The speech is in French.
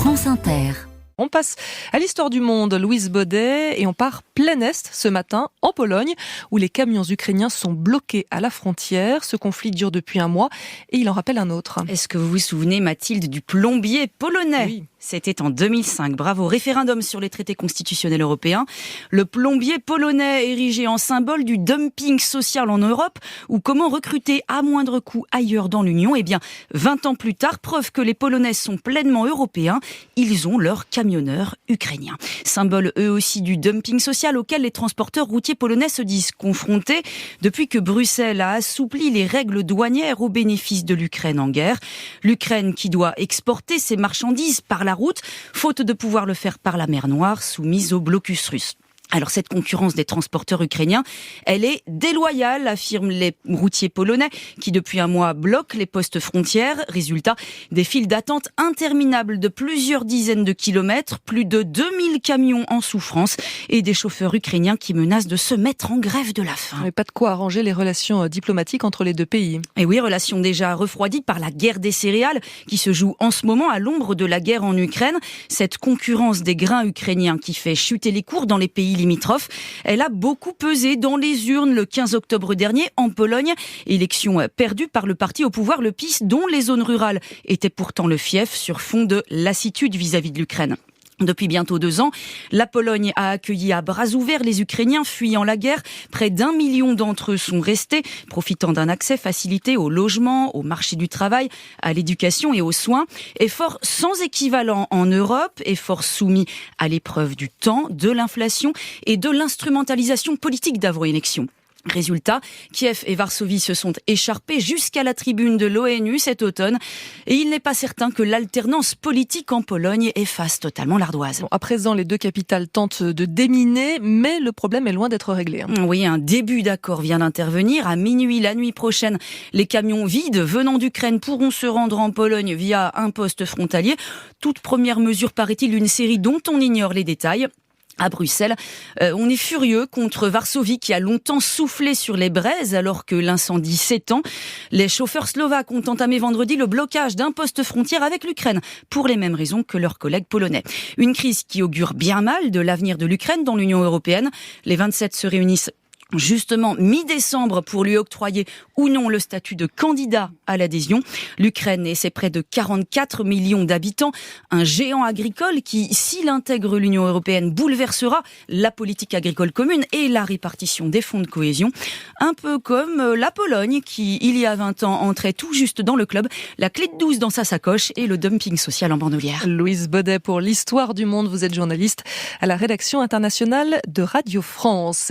France Inter. On passe à l'histoire du monde, Louise Baudet, et on part plein Est ce matin, en Pologne, où les camions ukrainiens sont bloqués à la frontière. Ce conflit dure depuis un mois et il en rappelle un autre. Est-ce que vous vous souvenez, Mathilde, du plombier polonais ? Oui. C'était en 2005. Bravo, référendum sur les traités constitutionnels européens. Le plombier polonais érigé en symbole du dumping social en Europe, ou comment recruter à moindre coût ailleurs dans l'Union. Eh bien, 20 ans plus tard, preuve que les Polonais sont pleinement européens, ils ont leurs camionneurs ukrainiens. Symbole eux aussi du dumping social auquel les transporteurs routiers polonais se disent confrontés depuis que Bruxelles a assoupli les règles douanières au bénéfice de l'Ukraine en guerre. L'Ukraine qui doit exporter ses marchandises par la route, faute de pouvoir le faire par la mer Noire, soumise au blocus russe. Alors cette concurrence des transporteurs ukrainiens, elle est déloyale, affirment les routiers polonais qui depuis un mois bloquent les postes frontières. Résultat, des files d'attente interminables de plusieurs dizaines de kilomètres, plus de 2000 camions en souffrance et des chauffeurs ukrainiens qui menacent de se mettre en grève de la faim. Mais pas de quoi arranger les relations diplomatiques entre les deux pays. Et oui, relations déjà refroidies par la guerre des céréales qui se joue en ce moment à l'ombre de la guerre en Ukraine. Cette concurrence des grains ukrainiens qui fait chuter les cours dans les pays limitrophes, elle a beaucoup pesé dans les urnes le 15 octobre dernier en Pologne. Élection perdue par le parti au pouvoir, le PiS, dont les zones rurales étaient pourtant le fief sur fond de lassitude vis-à-vis de l'Ukraine. Depuis bientôt 2 ans, la Pologne a accueilli à bras ouverts les Ukrainiens fuyant la guerre. Près d'1 million d'entre eux sont restés, profitant d'un accès facilité au logement, au marché du travail, à l'éducation et aux soins. Effort sans équivalent en Europe, effort soumis à l'épreuve du temps, de l'inflation et de l'instrumentalisation politique d'avant-élection. Résultat, Kiev et Varsovie se sont écharpés jusqu'à la tribune de l'ONU cet automne et il n'est pas certain que l'alternance politique en Pologne efface totalement l'ardoise. Bon, à présent, les deux capitales tentent de déminer, mais le problème est loin d'être réglé. Oui, un début d'accord vient d'intervenir. À minuit, la nuit prochaine, les camions vides venant d'Ukraine pourront se rendre en Pologne via un poste frontalier. Toute première mesure, paraît-il, d'une série dont on ignore les détails. À Bruxelles, on est furieux contre Varsovie qui a longtemps soufflé sur les braises alors que l'incendie s'étend. Les chauffeurs slovaques ont entamé vendredi le blocage d'un poste frontière avec l'Ukraine pour les mêmes raisons que leurs collègues polonais. Une crise qui augure bien mal de l'avenir de l'Ukraine dans l'Union européenne. Les 27 se réunissent justement mi-décembre pour lui octroyer ou non le statut de candidat à l'adhésion. L'Ukraine et ses près de 44 millions d'habitants, un géant agricole qui, s'il intègre l'Union européenne, bouleversera la politique agricole commune et la répartition des fonds de cohésion. Un peu comme la Pologne qui, il y a 20 ans, entrait tout juste dans le club, la clé de 12 dans sa sacoche et le dumping social en bandoulière. Louise Baudet pour l'histoire du monde. Vous êtes journaliste à la rédaction internationale de Radio France.